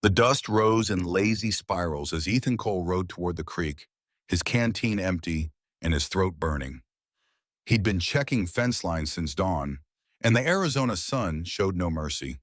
The dust rose in lazy spirals as Ethan Cole rode toward the creek, his canteen empty and his throat burning. He'd been checking fence lines since dawn, and the Arizona sun showed no mercy.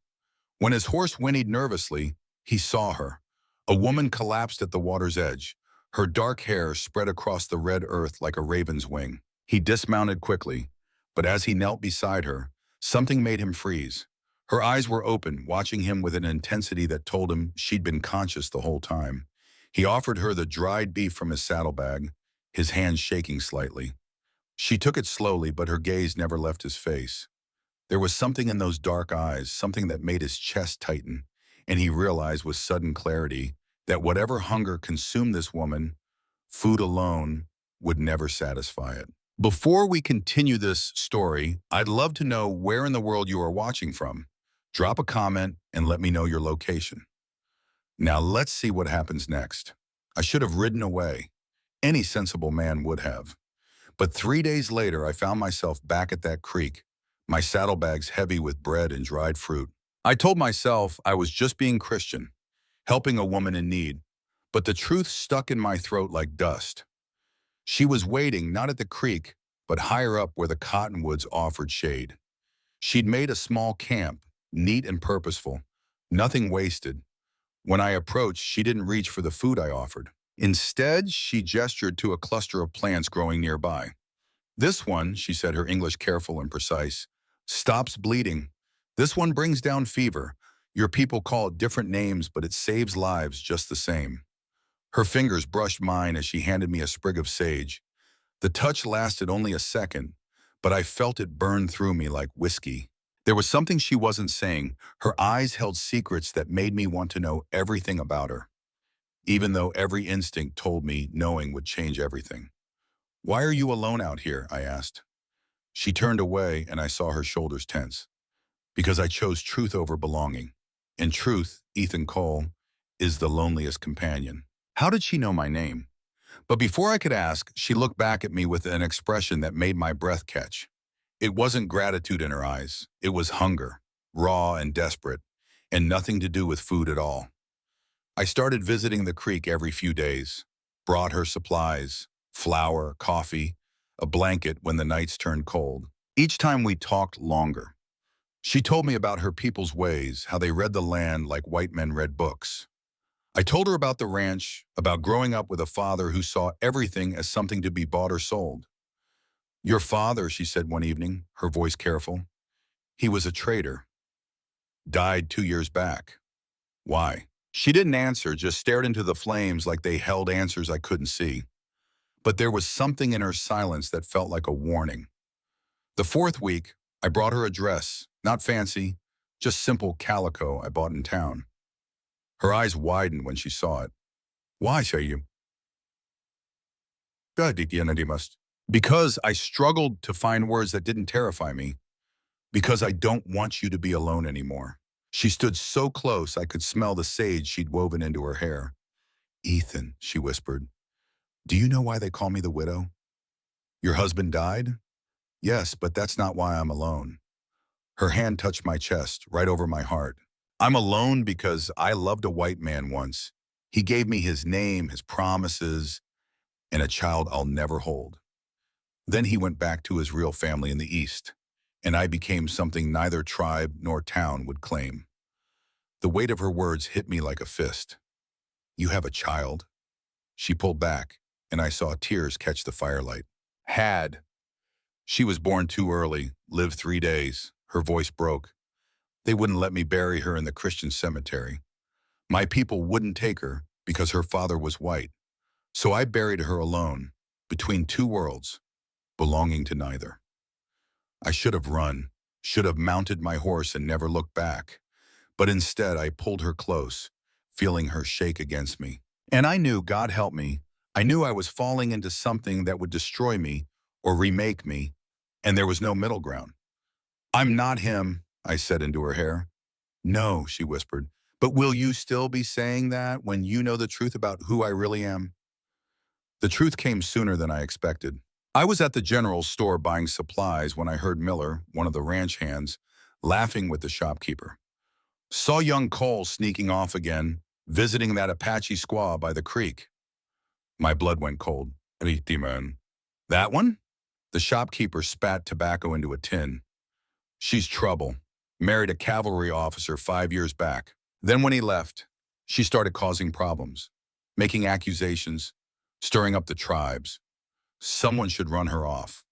When his horse whinnied nervously, he saw her. A woman collapsed at the water's edge, her dark hair spread across the red earth like a raven's wing. He dismounted quickly, but as he knelt beside her, something made him freeze. Her eyes were open, watching him with an intensity that told him she'd been conscious the whole time. He offered her the dried beef from his saddlebag, his hands shaking slightly. She took it slowly, but her gaze never left his face. There was something in those dark eyes, something that made his chest tighten, and he realized with sudden clarity that whatever hunger consumed this woman, food alone would never satisfy it. Before we continue this story, I'd love to know where in the world you are watching from. Drop a comment and let me know your location. Now let's see what happens next. I should have ridden away. Any sensible man would have. But 3 days later, I found myself back at that creek, my saddlebags heavy with bread and dried fruit. I told myself I was just being Christian, helping a woman in need, but the truth stuck in my throat like dust. She was waiting not at the creek, but higher up where the cottonwoods offered shade. She'd made a small camp, neat and purposeful, nothing wasted. When I approached, she didn't reach for the food I offered. Instead, she gestured to a cluster of plants growing nearby. "This one," she said, her English careful and precise, "stops bleeding. This one brings down fever. Your people call it different names, but it saves lives just the same." Her fingers brushed mine as she handed me a sprig of sage. The touch lasted only a second, but I felt it burn through me like whiskey. There was something she wasn't saying. Her eyes held secrets that made me want to know everything about her, even though every instinct told me knowing would change everything. "Why are you alone out here?" I asked. She turned away and I saw her shoulders tense. "Because I chose truth over belonging. And truth, Ethan Cole, is the loneliest companion." How did she know my name? But before I could ask, she looked back at me with an expression that made my breath catch. It wasn't gratitude in her eyes. It was hunger, raw and desperate, and nothing to do with food at all. I started visiting the creek every few days, brought her supplies, flour, coffee, a blanket when the nights turned cold. Each time we talked longer. She told me about her people's ways, how they read the land like white men read books. I told her about the ranch, about growing up with a father who saw everything as something to be bought or sold. "Your father," she said one evening, her voice careful, "he was a trader. Died 2 years back. Why?" She didn't answer, just stared into the flames like they held answers I couldn't see. But there was something in her silence that felt like a warning. The 4th week, I brought her a dress, not fancy, just simple calico I bought in town. Her eyes widened when she saw it. "Why, say you?" "Because I struggled to find words that didn't terrify me. Because I don't want you to be alone anymore." She stood so close I could smell the sage she'd woven into her hair. "Ethan," she whispered, "do you know why they call me the widow?" "Your husband died?" "Yes, but that's not why I'm alone." Her hand touched my chest, right over my heart. "I'm alone because I loved a white man once. He gave me his name, his promises, and a child I'll never hold. Then he went back to his real family in the East, and I became something neither tribe nor town would claim." The weight of her words hit me like a fist. "You have a child?" She pulled back, and I saw tears catch the firelight. "Had. She was born too early, lived 3 days." Her voice broke. "They wouldn't let me bury her in the Christian cemetery. My people wouldn't take her because her father was white. So I buried her alone, between two worlds, belonging to neither. I should have run, should have mounted my horse and never looked back. But instead I pulled her close, feeling her shake against me. And I knew, God help me, I knew I was falling into something that would destroy me or remake me, and there was no middle ground. "I'm not him," I said into her hair. "No," she whispered, "but will you still be saying that when you know the truth about who I really am?" The truth came sooner than I expected. I was at the general store buying supplies when I heard Miller, one of the ranch hands, laughing with the shopkeeper. "Saw young Cole sneaking off again. visiting that Apache squaw by the creek. My blood went cold. Timon. That one? The shopkeeper spat tobacco into a tin. She's trouble. Married a cavalry officer 5 years back. Then when he left, she started causing problems, making accusations, stirring up the tribes. Someone should run her off.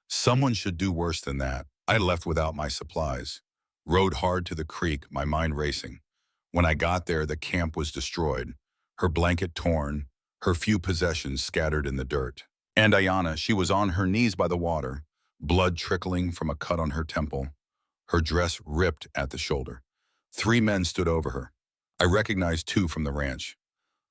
Someone should do worse than that. I left without my supplies. Rode hard to the creek, my mind racing. When I got there, the camp was destroyed. Her blanket torn, her few possessions scattered in the dirt. And Ayana, she was on her knees by the water, blood trickling from a cut on her temple, her dress ripped at the shoulder. 3 men stood over her. I recognized 2 from the ranch.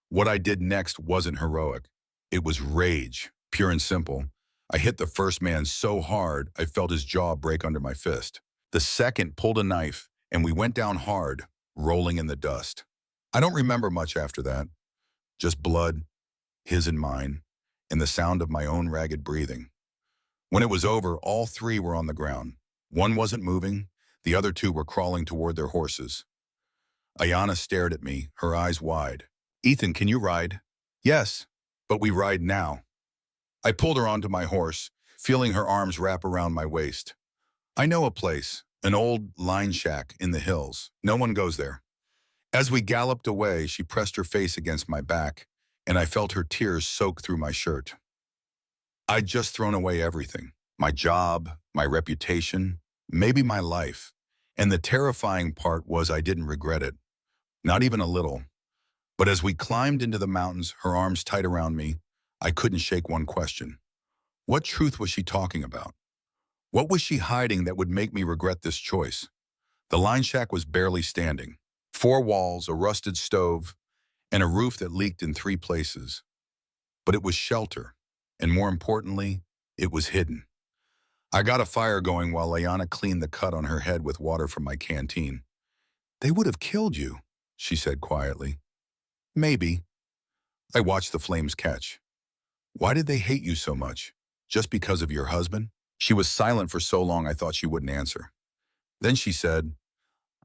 What I did next wasn't heroic. It was rage, pure and simple. I hit the first man so hard, I felt his jaw break under my fist. The second pulled a knife, and we went down hard, rolling in the dust. I don't remember much after that. Just blood, his and mine, and the sound of my own ragged breathing. When it was over, all 3 were on the ground. One wasn't moving, the other 2 were crawling toward their horses. Ayana stared at me, her eyes wide. Ethan, can you ride? Yes, but we ride now. I pulled her onto my horse, feeling her arms wrap around my waist. I know a place, an old line shack in the hills. No one goes there. As we galloped away, she pressed her face against my back, and I felt her tears soak through my shirt. I'd just thrown away everything. My job, my reputation, maybe my life. And the terrifying part was I didn't regret it. Not even a little. But as we climbed into the mountains, her arms tight around me, I couldn't shake one question. What truth was she talking about? What was she hiding that would make me regret this choice? The line shack was barely standing. 4 walls, a rusted stove, and a roof that leaked in 3 places. But it was shelter, and more importantly, it was hidden. I got a fire going while Ayana cleaned the cut on her head with water from my canteen. They would have killed you, she said quietly. Maybe. I watched the flames catch. Why did they hate you so much? Just because of your husband? She was silent for so long I thought she wouldn't answer. Then she said,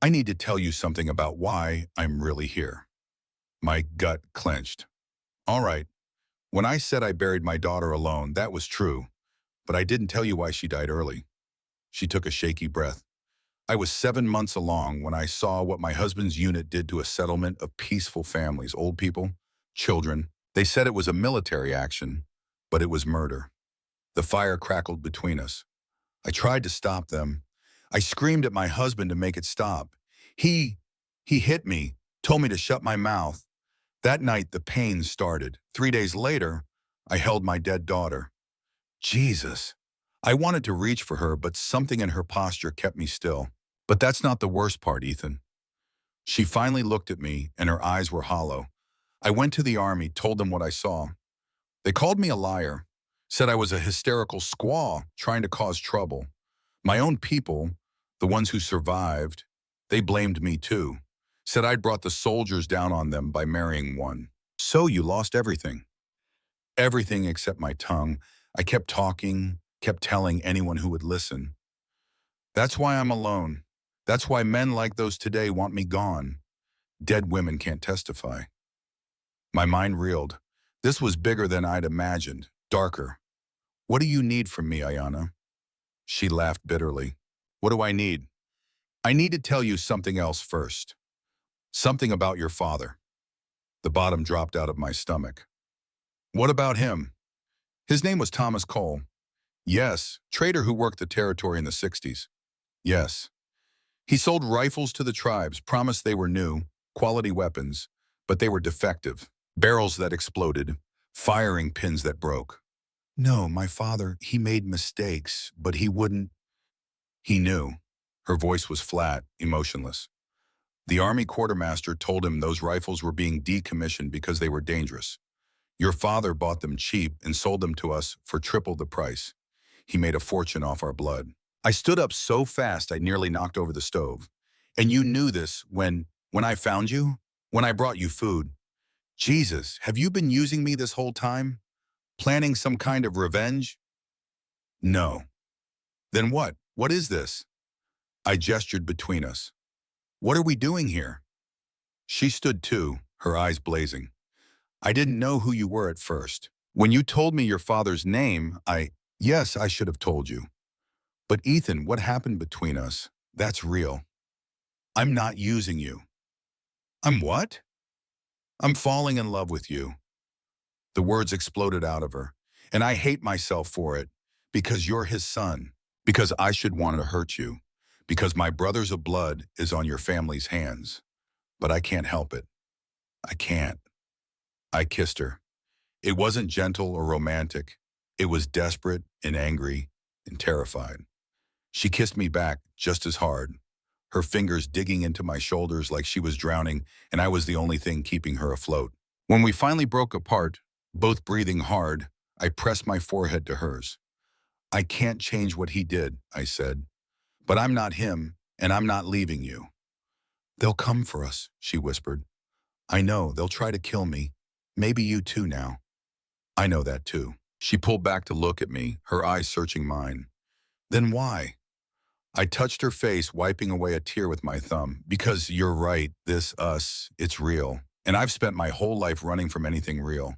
I need to tell you something about why I'm really here. My gut clenched. All right, when I said I buried my daughter alone, that was true, but I didn't tell you why she died early. She took a shaky breath. I was 7 months along when I saw what my husband's unit did to a settlement of peaceful families, old people, children. They said it was a military action, but it was murder. The fire crackled between us. I tried to stop them. I screamed at my husband to make it stop. He hit me, told me to shut my mouth. That night, the pain started. 3 days later, I held my dead daughter. Jesus. I wanted to reach for her, but something in her posture kept me still. But that's not the worst part, Ethan. She finally looked at me, and her eyes were hollow. I went to the army, told them what I saw. They called me a liar, said I was a hysterical squaw trying to cause trouble. My own people, the ones who survived, they blamed me too. Said I'd brought the soldiers down on them by marrying one. So you lost everything. Everything except my tongue. I kept talking, kept telling anyone who would listen. That's why I'm alone. That's why men like those today want me gone. Dead women can't testify. My mind reeled. This was bigger than I'd imagined, darker. What do you need from me, Ayana? She laughed bitterly. What do I need? I need to tell you something else first. Something about your father. The bottom dropped out of my stomach. What about him? His name was Thomas Cole. Yes, trader who worked the territory in the 60s. Yes. He sold rifles to the tribes, promised they were new, quality weapons, but they were defective. Barrels that exploded, firing pins that broke. No, my father, he made mistakes, but he wouldn't. He knew. Her voice was flat, emotionless. The army quartermaster told him those rifles were being decommissioned because they were dangerous. Your father bought them cheap and sold them to us for triple the price. He made a fortune off our blood. I stood up so fast I nearly knocked over the stove. And you knew this when I found you? When I brought you food? Jesus, have you been using me this whole time? Planning some kind of revenge? No. Then what? What is this? I gestured between us. What are we doing here? She stood too, her eyes blazing. I didn't know who you were at first. When you told me your father's name, yes, I should have told you. But Ethan, what happened between us? That's real. I'm not using you. I'm what? I'm falling in love with you. The words exploded out of her, and I hate myself for it, because you're his son, because I should want to hurt you, because my brothers of blood is on your family's hands. But I can't help it. I can't. I kissed her. It wasn't gentle or romantic. It was desperate and angry and terrified. She kissed me back just as hard, her fingers digging into my shoulders like she was drowning, and I was the only thing keeping her afloat. When we finally broke apart, both breathing hard, I pressed my forehead to hers. I can't change what he did, I said, but I'm not him, and I'm not leaving you. They'll come for us, she whispered. I know, they'll try to kill me. Maybe you too now. I know that too. She pulled back to look at me, her eyes searching mine. Then why? I touched her face, wiping away a tear with my thumb. Because you're right, us, it's real. And I've spent my whole life running from anything real.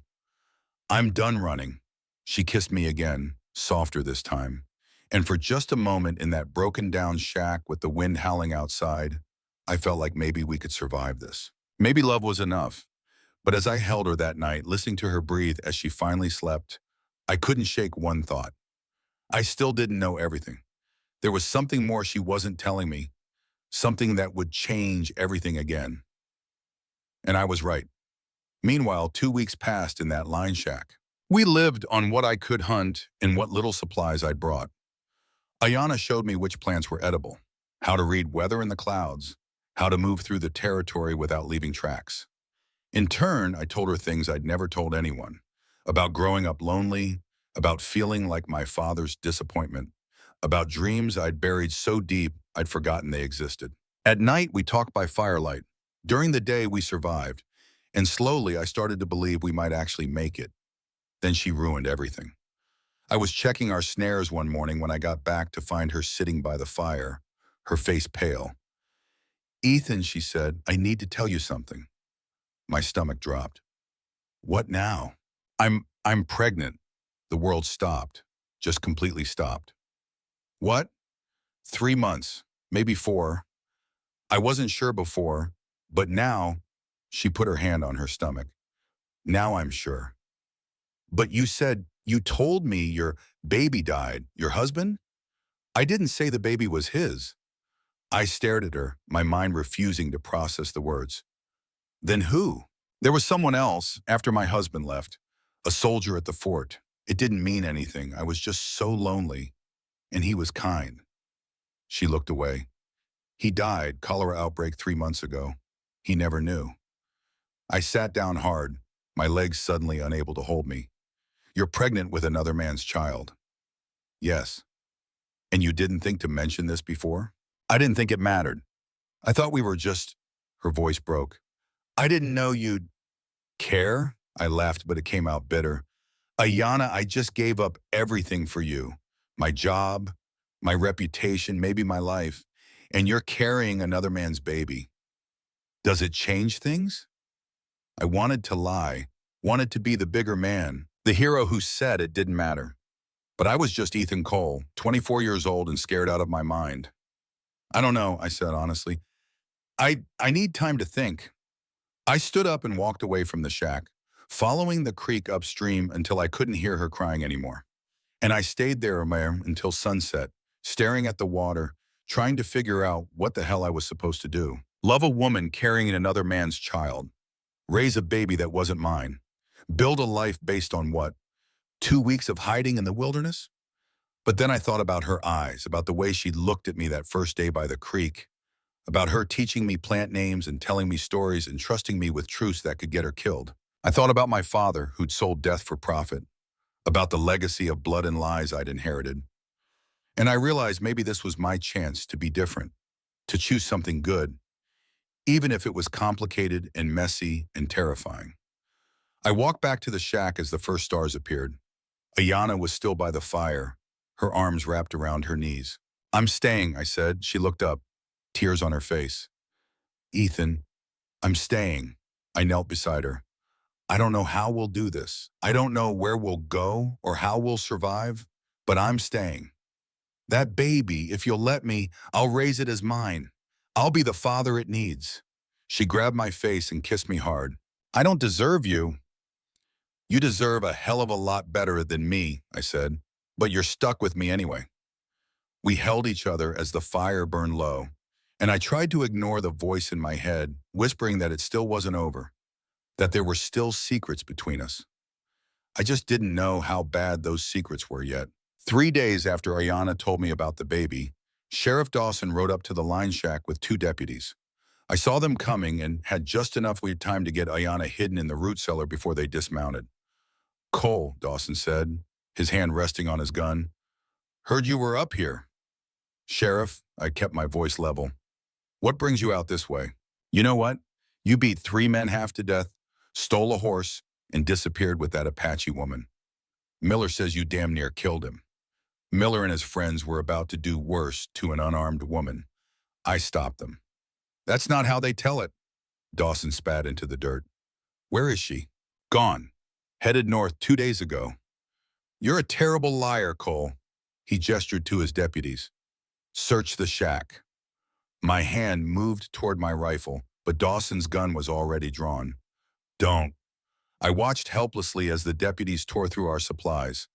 I'm done running. She kissed me again, softer this time. And for just a moment in that broken down shack with the wind howling outside, I felt like maybe we could survive this. Maybe love was enough. But as I held her that night, listening to her breathe as she finally slept, I couldn't shake one thought. I still didn't know everything. There was something more she wasn't telling me, something that would change everything again. And I was right. Meanwhile, 2 weeks passed in that line shack. We lived on what I could hunt and what little supplies I'd brought. Ayana showed me which plants were edible, how to read weather in the clouds, how to move through the territory without leaving tracks. In turn, I told her things I'd never told anyone, about growing up lonely, about feeling like my father's disappointment, about dreams I'd buried so deep I'd forgotten they existed. At night, we talked by firelight. During the day, we survived, and slowly I started to believe we might actually make it. Then she ruined everything. I was checking our snares one morning when I got back to find her sitting by the fire, her face pale. Ethan, she said, I need to tell you something. My stomach dropped. What now? I'm pregnant. The world stopped, just completely stopped. What? 3 months, maybe 4. I wasn't sure before, but now, she put her hand on her stomach. Now I'm sure. But you told me your baby died, your husband? I didn't say the baby was his. I stared at her, my mind refusing to process the words. Then who? There was someone else after my husband left, a soldier at the fort. It didn't mean anything. I was just so lonely, and he was kind. She looked away. He died, cholera outbreak 3 months ago. He never knew. I sat down hard, my legs suddenly unable to hold me. You're pregnant with another man's child. Yes. And you didn't think to mention this before? I didn't think it mattered. I thought we were just... Her voice broke. I didn't know you'd... Care? I laughed, but it came out bitter. Ayana, I just gave up everything for you. My job, my reputation, maybe my life. And you're carrying another man's baby. Does it change things? I wanted to lie, wanted to be the bigger man, the hero who said it didn't matter. But I was just Ethan Cole, 24 years old and scared out of my mind. I don't know, I said honestly. I need time to think. I stood up and walked away from the shack, following the creek upstream until I couldn't hear her crying anymore. And I stayed there until sunset, staring at the water, trying to figure out what the hell I was supposed to do. Love a woman carrying another man's child. Raise a baby that wasn't mine. Build a life based on what? 2 weeks of hiding in the wilderness? But then I thought about her eyes, about the way she looked at me that first day by the creek, about her teaching me plant names and telling me stories and trusting me with truths that could get her killed. I thought about my father who'd sold death for profit, about the legacy of blood and lies I'd inherited. And I realized maybe this was my chance to be different, to choose something good, even if it was complicated and messy and terrifying. I walked back to the shack as the first stars appeared. Ayana was still by the fire, her arms wrapped around her knees. I'm staying, I said. She looked up, tears on her face. Ethan, I'm staying. I knelt beside her. I don't know how we'll do this. I don't know where we'll go or how we'll survive, but I'm staying. That baby, if you'll let me, I'll raise it as mine. I'll be the father it needs. She grabbed my face and kissed me hard. I don't deserve you. You deserve a hell of a lot better than me, I said, but you're stuck with me anyway. We held each other as the fire burned low, and I tried to ignore the voice in my head, whispering that it still wasn't over, that there were still secrets between us. I just didn't know how bad those secrets were yet. 3 days after Ayanna told me about the baby, Sheriff Dawson rode up to the line shack with 2 deputies. I saw them coming and had just enough time to get Ayanna hidden in the root cellar before they dismounted. Cole, Dawson said, his hand resting on his gun. Heard you were up here. Sheriff, I kept my voice level. What brings you out this way? You know what? You beat 3 men half to death, stole a horse, and disappeared with that Apache woman. Miller says you damn near killed him. Miller and his friends were about to do worse to an unarmed woman. I stopped them. That's not how they tell it. Dawson spat into the dirt. Where is she? Gone. Headed north 2 days ago. You're a terrible liar, Cole. He gestured to his deputies. Search the shack. My hand moved toward my rifle, but Dawson's gun was already drawn. Don't. I watched helplessly as the deputies tore through our supplies.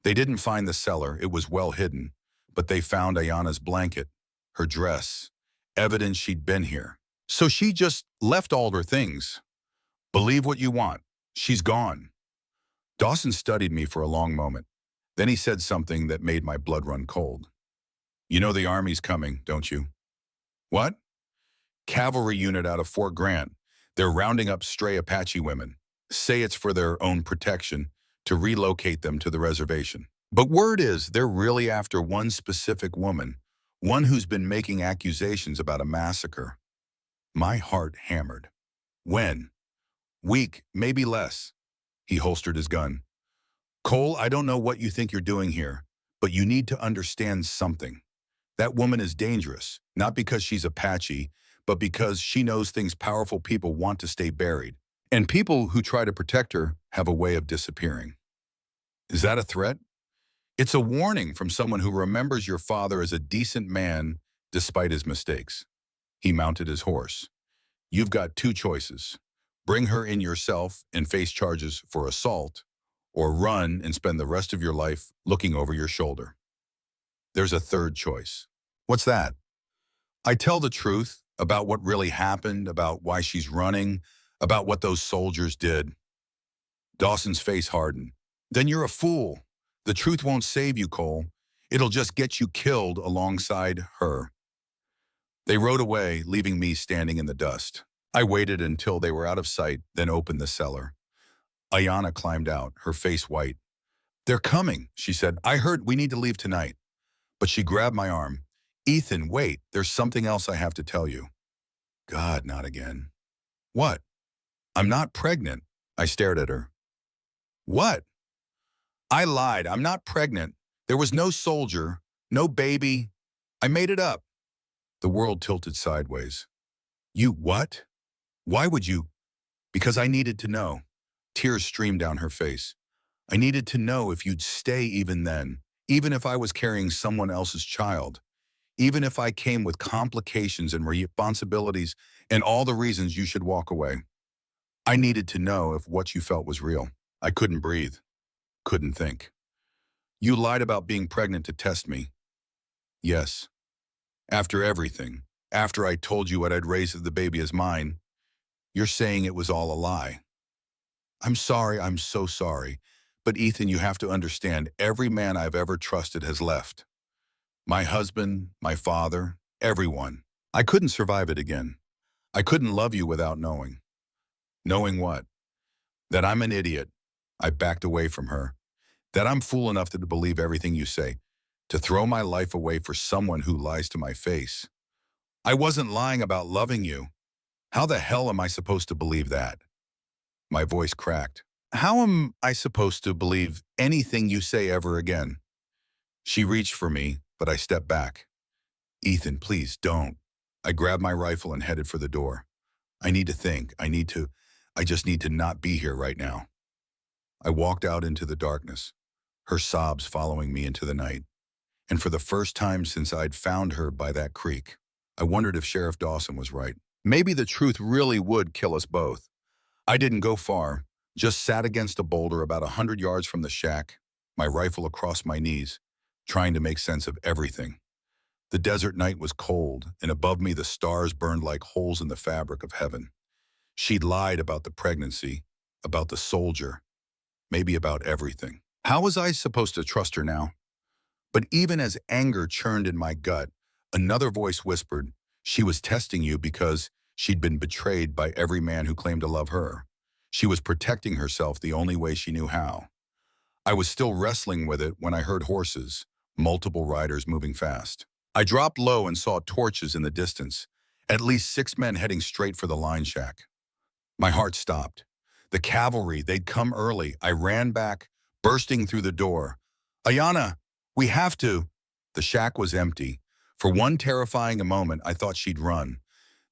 They didn't find the cellar, it was well hidden, but they found Ayanna's blanket, her dress, evidence she'd been here. So she just left all her things. Believe what you want. She's gone. Dawson studied me for a long moment. Then he said something that made my blood run cold. You know the army's coming, don't you? What? Cavalry unit out of Fort Grant. They're rounding up stray Apache women. Say it's for their own protection, to relocate them to the reservation. But word is they're really after one specific woman, one who's been making accusations about a massacre. My heart hammered. When? Week, maybe less. He holstered his gun. Cole, I don't know what you think you're doing here, but you need to understand something. That woman is dangerous, not because she's Apache, but because she knows things powerful people want to stay buried. And people who try to protect her have a way of disappearing. Is that a threat? It's a warning from someone who remembers your father as a decent man despite his mistakes. He mounted his horse. You've got 2 choices. Bring her in yourself and face charges for assault, or run and spend the rest of your life looking over your shoulder. There's a 3rd choice. What's that? I tell the truth about what really happened, about why she's running, about what those soldiers did. Dawson's face hardened. Then you're a fool. The truth won't save you, Cole. It'll just get you killed alongside her. They rode away, leaving me standing in the dust. I waited until they were out of sight, then opened the cellar. Ayanna climbed out, her face white. They're coming, she said. I heard we need to leave tonight. But she grabbed my arm. Ethan, wait, there's something else I have to tell you. God, not again. What? I'm not pregnant. I stared at her. What? I lied. I'm not pregnant. There was no soldier, no baby. I made it up. The world tilted sideways. You what? Why would you? Because I needed to know. Tears streamed down her face. I needed to know if you'd stay even then, even if I was carrying someone else's child, even if I came with complications and responsibilities and all the reasons you should walk away. I needed to know if what you felt was real. I couldn't breathe, couldn't think. You lied about being pregnant to test me. Yes. After everything, after I told you what I'd raised the baby as mine, you're saying it was all a lie. I'm sorry, I'm so sorry. But Ethan, you have to understand, every man I've ever trusted has left. My husband, my father, everyone. I couldn't survive it again. I couldn't love you without knowing. Knowing what? That I'm an idiot. I backed away from her. That I'm fool enough to believe everything you say. To throw my life away for someone who lies to my face. I wasn't lying about loving you. How the hell am I supposed to believe that? My voice cracked. How am I supposed to believe anything you say ever again? She reached for me, but I stepped back. Ethan, please don't. I grabbed my rifle and headed for the door. I need to think. I need to I just need to not be here right now. I walked out into the darkness, her sobs following me into the night. And for the first time since I'd found her by that creek, I wondered if Sheriff Dawson was right. Maybe the truth really would kill us both. I didn't go far, just sat against a boulder about 100 yards from the shack, my rifle across my knees, trying to make sense of everything. The desert night was cold, and above me the stars burned like holes in the fabric of heaven. She'd lied about the pregnancy, about the soldier, maybe about everything. How was I supposed to trust her now? But even as anger churned in my gut, another voice whispered, she was testing you because she'd been betrayed by every man who claimed to love her. She was protecting herself the only way she knew how. I was still wrestling with it when I heard horses, multiple riders moving fast. I dropped low and saw torches in the distance, at least 6 men heading straight for the line shack. My heart stopped. The cavalry, they'd come early. I ran back, bursting through the door. Ayanna, we have to. The shack was empty. For one terrifying moment, I thought she'd run.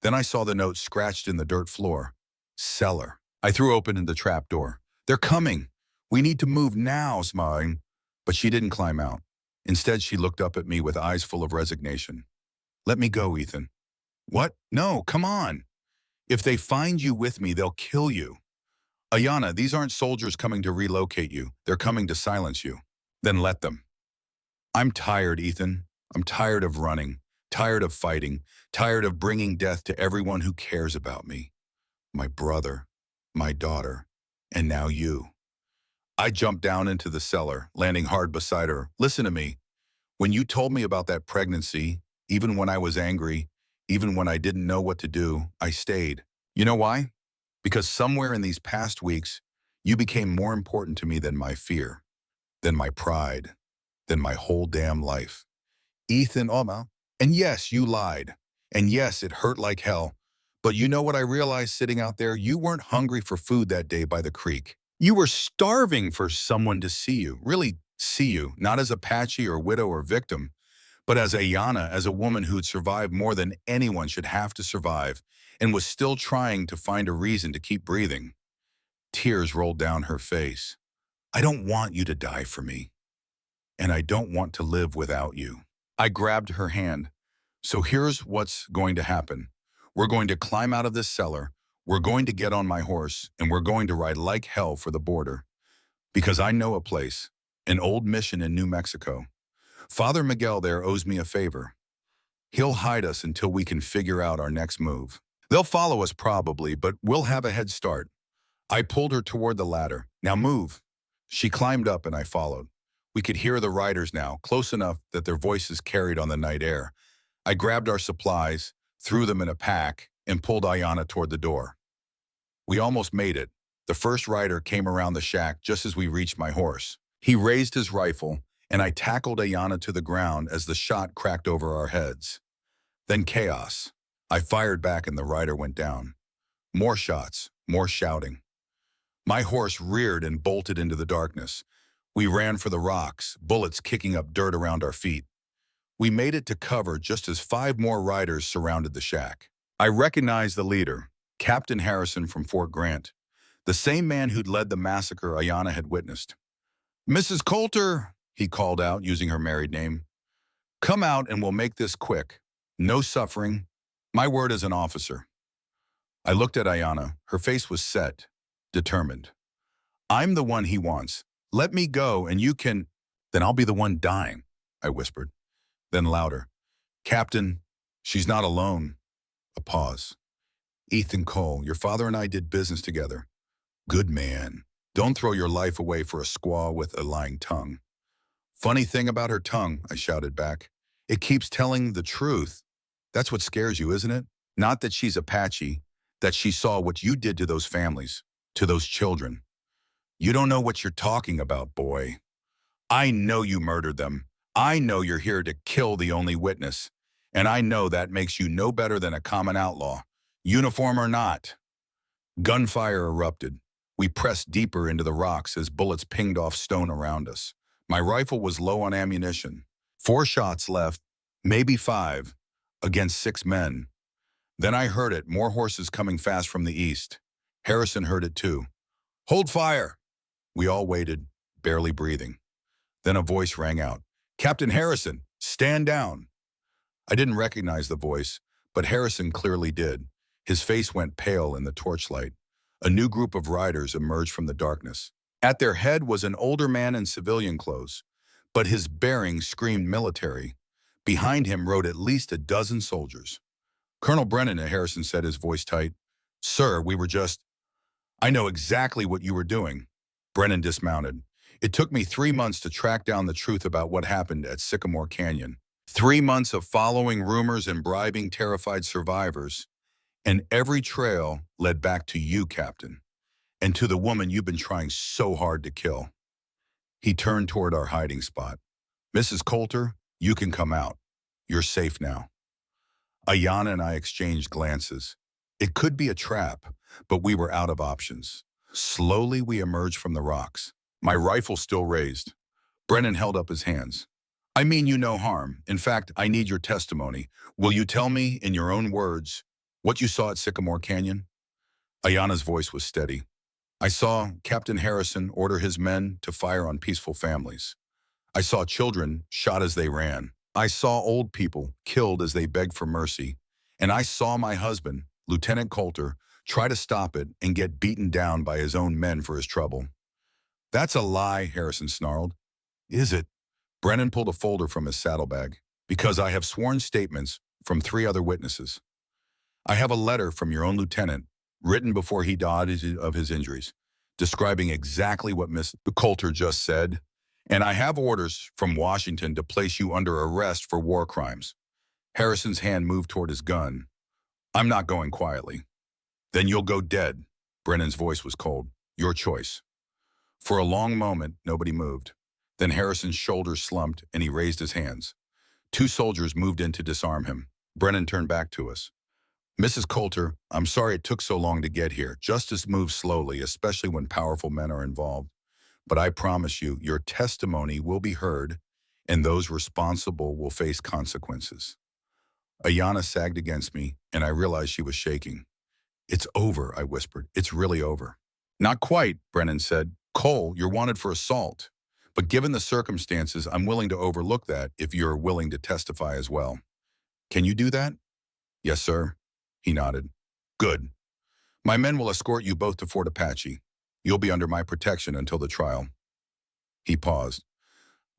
Then I saw the note scratched in the dirt floor. Cellar. I threw open the trap door. They're coming. We need to move now, smiling. But she didn't climb out. Instead, she looked up at me with eyes full of resignation. Let me go, Ethan. What? No, come on. If they find you with me, they'll kill you. Ayanna, these aren't soldiers coming to relocate you. They're coming to silence you. Then let them. I'm tired, Ethan. I'm tired of running, tired of fighting, tired of bringing death to everyone who cares about me. My brother, my daughter, and now you. I jumped down into the cellar, landing hard beside her. Listen to me. When you told me about that pregnancy, even when I was angry, even when I didn't know what to do, I stayed. You know why? Because somewhere in these past weeks, you became more important to me than my fear, than my pride, than my whole damn life. Ethan, Oma. And yes, you lied. And yes, it hurt like hell. But you know what I realized sitting out there? You weren't hungry for food that day by the creek. You were starving for someone to see you, really see you, not as Apache or widow or victim, but as Ayanna, as a woman who'd survived more than anyone should have to survive and was still trying to find a reason to keep breathing. Tears rolled down her face. I don't want you to die for me, and I don't want to live without you. I grabbed her hand. So here's what's going to happen. We're going to climb out of this cellar, we're going to get on my horse, and we're going to ride like hell for the border. Because I know a place, an old mission in New Mexico. Father Miguel there owes me a favor. He'll hide us until we can figure out our next move. They'll follow us probably, but we'll have a head start. I pulled her toward the ladder. Now move. She climbed up and I followed. We could hear the riders now, close enough that their voices carried on the night air. I grabbed our supplies, threw them in a pack, and pulled Ayanna toward the door. We almost made it. The first rider came around the shack just as we reached my horse. He raised his rifle, and I tackled Ayanna to the ground as the shot cracked over our heads. Then chaos. I fired back and the rider went down. More shots, more shouting. My horse reared and bolted into the darkness. We ran for the rocks, bullets kicking up dirt around our feet. We made it to cover just as 5 more riders surrounded the shack. I recognized the leader, Captain Harrison from Fort Grant, the same man who'd led the massacre Ayanna had witnessed. Mrs. Coulter, he called out using her married name. Come out and we'll make this quick. No suffering. My word as an officer. I looked at Ayanna. Her face was set, determined. I'm the one he wants. Let me go and you can... Then I'll be the one dying, I whispered. Then louder. Captain, she's not alone. A pause. Ethan Cole, your father and I did business together. Good man. Don't throw your life away for a squaw with a lying tongue. Funny thing about her tongue, I shouted back. It keeps telling the truth. That's what scares you, isn't it? Not that she's Apache, that she saw what you did to those families, to those children. You don't know what you're talking about, boy. I know you murdered them. I know you're here to kill the only witness. And I know that makes you no better than a common outlaw, uniform or not. Gunfire erupted. We pressed deeper into the rocks as bullets pinged off stone around us. My rifle was low on ammunition. 4 shots left, maybe 5, against 6 men. Then I heard it, more horses coming fast from the east. Harrison heard it too. Hold fire! We all waited, barely breathing. Then a voice rang out. Captain Harrison, stand down! I didn't recognize the voice, but Harrison clearly did. His face went pale in the torchlight. A new group of riders emerged from the darkness. At their head was an older man in civilian clothes, but his bearing screamed military. Behind him rode at least a dozen soldiers. Colonel Brennan, Harrison said, his voice tight. Sir, we were just... I know exactly what you were doing. Brennan dismounted. It took me 3 months to track down the truth about what happened at Sycamore Canyon. 3 months of following rumors and bribing terrified survivors. And every trail led back to you, Captain, and to the woman you've been trying so hard to kill. He turned toward our hiding spot. Mrs. Coulter, you can come out. You're safe now. Ayanna and I exchanged glances. It could be a trap, but we were out of options. Slowly, we emerged from the rocks, my rifle still raised. Brennan held up his hands. I mean you no harm. In fact, I need your testimony. Will you tell me, in your own words, what you saw at Sycamore Canyon? Ayanna's voice was steady. I saw Captain Harrison order his men to fire on peaceful families. I saw children shot as they ran. I saw old people killed as they begged for mercy. And I saw my husband, Lieutenant Coulter, try to stop it and get beaten down by his own men for his trouble. That's a lie, Harrison snarled. Is it? Brennan pulled a folder from his saddlebag. Because I have sworn statements from 3 other witnesses. I have a letter from your own lieutenant, written before he died of his injuries, describing exactly what Miss Coulter just said. And I have orders from Washington to place you under arrest for war crimes. Harrison's hand moved toward his gun. I'm not going quietly. Then you'll go dead. Brennan's voice was cold. Your choice. For a long moment, nobody moved. Then Harrison's shoulders slumped and he raised his hands. 2 soldiers moved in to disarm him. Brennan turned back to us. Mrs. Coulter, I'm sorry it took so long to get here. Justice moves slowly, especially when powerful men are involved. But I promise you, your testimony will be heard, and those responsible will face consequences. Ayanna sagged against me, and I realized she was shaking. It's over, I whispered. It's really over. Not quite, Brennan said. Cole, you're wanted for assault. But given the circumstances, I'm willing to overlook that if you're willing to testify as well. Can you do that? Yes, sir. He nodded. Good. My men will escort you both to Fort Apache. You'll be under my protection until the trial. He paused.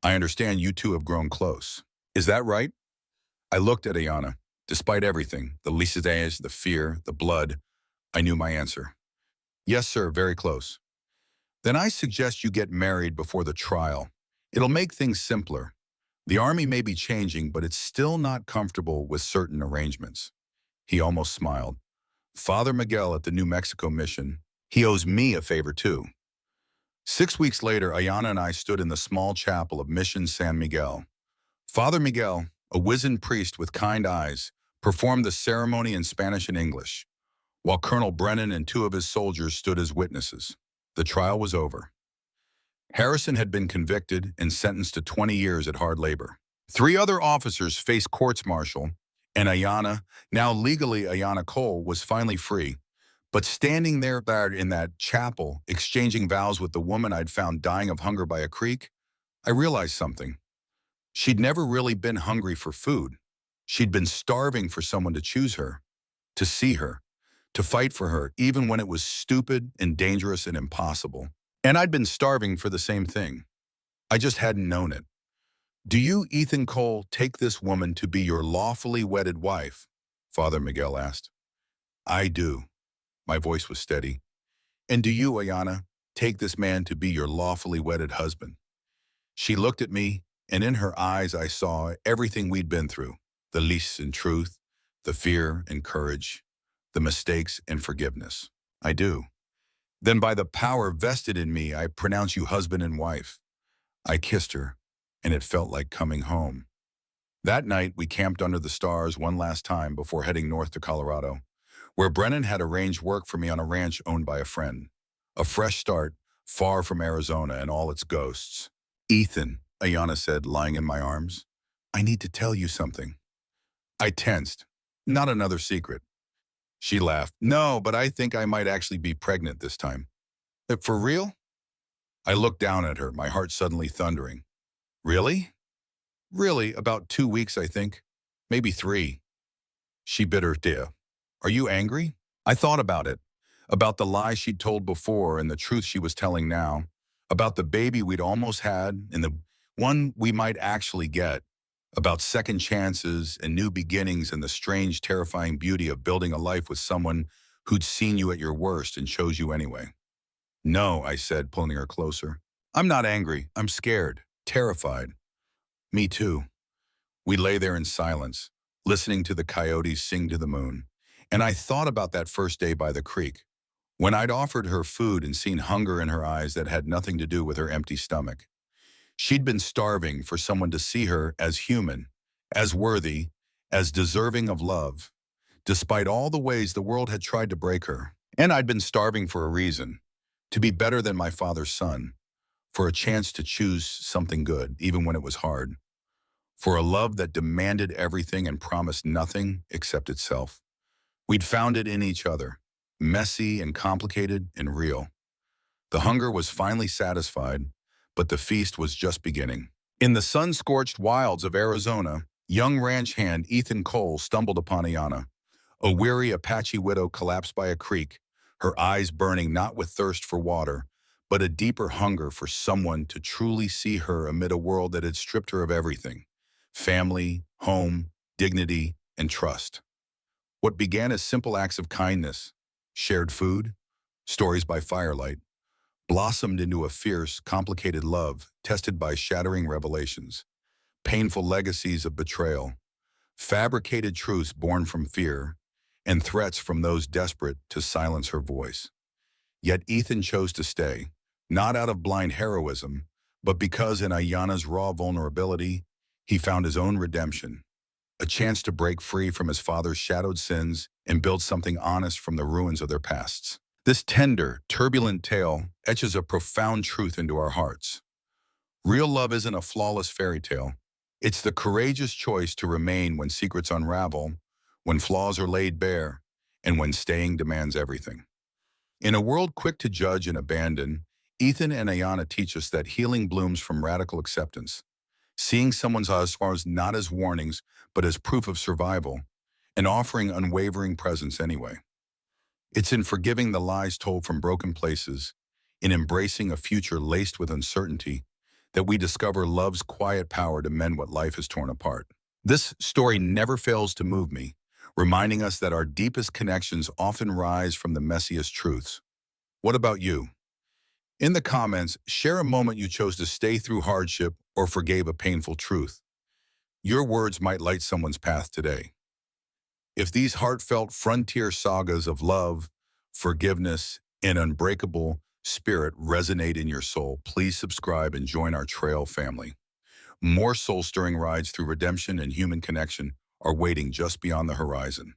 I understand you two have grown close. Is that right? I looked at Ayanna. Despite everything, the licidez, the fear, the blood, I knew my answer. Yes, sir, very close. Then I suggest you get married before the trial. It'll make things simpler. The Army may be changing, but it's still not comfortable with certain arrangements. He almost smiled. Father Miguel at the New Mexico mission, he owes me a favor too. 6 weeks later, Ayanna and I stood in the small chapel of Mission San Miguel. Father Miguel, a wizened priest with kind eyes, performed the ceremony in Spanish and English, while Colonel Brennan and 2 of his soldiers stood as witnesses. The trial was over. Harrison had been convicted and sentenced to 20 years at hard labor. 3 other officers faced courts-martial, and Ayanna, now legally Ayanna Cole, was finally free. But standing there in that chapel, exchanging vows with the woman I'd found dying of hunger by a creek, I realized something. She'd never really been hungry for food. She'd been starving for someone to choose her, to see her, to fight for her, even when it was stupid and dangerous and impossible. And I'd been starving for the same thing. I just hadn't known it. Do you, Ethan Cole, take this woman to be your lawfully wedded wife? Father Miguel asked. I do. My voice was steady. And do you, Ayanna, take this man to be your lawfully wedded husband? She looked at me, and in her eyes I saw everything we'd been through, the lease and truth, the fear and courage, the mistakes and forgiveness. I do. Then by the power vested in me, I pronounce you husband and wife. I kissed her, and it felt like coming home. That night, we camped under the stars one last time before heading north to Colorado, where Brennan had arranged work for me on a ranch owned by a friend. A fresh start, far from Arizona and all its ghosts. Ethan, Ayanna said, lying in my arms, I need to tell you something. I tensed. Not another secret. She laughed. No, but I think I might actually be pregnant this time. For real? I looked down at her, my heart suddenly thundering. Really? Really, about 2 weeks, I think. Maybe 3. She bit her lip. Are you angry? I thought about it. About the lie she'd told before and the truth she was telling now. About the baby we'd almost had and the one we might actually get. About second chances and new beginnings and the strange, terrifying beauty of building a life with someone who'd seen you at your worst and chose you anyway. No, I said, pulling her closer. I'm not angry. I'm scared. Terrified. Me too. We lay there in silence, listening to the coyotes sing to the moon. And I thought about that first day by the creek, when I'd offered her food and seen hunger in her eyes that had nothing to do with her empty stomach. She'd been starving for someone to see her as human, as worthy, as deserving of love, despite all the ways the world had tried to break her. And I'd been starving for a reason, to be better than my father's son, for a chance to choose something good, even when it was hard, for a love that demanded everything and promised nothing except itself. We'd found it in each other, messy and complicated and real. The hunger was finally satisfied, but the feast was just beginning. In the sun-scorched wilds of Arizona, young ranch hand Ethan Cole stumbled upon Ayana, a weary Apache widow collapsed by a creek, her eyes burning not with thirst for water, but a deeper hunger for someone to truly see her amid a world that had stripped her of everything: family, home, dignity, and trust. What began as simple acts of kindness, shared food, stories by firelight, blossomed into a fierce, complicated love tested by shattering revelations, painful legacies of betrayal, fabricated truths born from fear, and threats from those desperate to silence her voice. Yet Ethan chose to stay, not out of blind heroism, but because in Ayana's raw vulnerability, he found his own redemption, a chance to break free from his father's shadowed sins and build something honest from the ruins of their pasts. This tender, turbulent tale etches a profound truth into our hearts. Real love isn't a flawless fairy tale. It's the courageous choice to remain when secrets unravel, when flaws are laid bare, and when staying demands everything. In a world quick to judge and abandon, Ethan and Ayana teach us that healing blooms from radical acceptance, seeing someone's scars not as warnings, but as proof of survival, and offering unwavering presence anyway. It's in forgiving the lies told from broken places, in embracing a future laced with uncertainty, that we discover love's quiet power to mend what life has torn apart. This story never fails to move me, reminding us that our deepest connections often rise from the messiest truths. What about you? In the comments, share a moment you chose to stay through hardship or forgave a painful truth. Your words might light someone's path today. If these heartfelt frontier sagas of love, forgiveness, and unbreakable spirit resonate in your soul, please subscribe and join our trail family. More soul-stirring rides through redemption and human connection are waiting just beyond the horizon.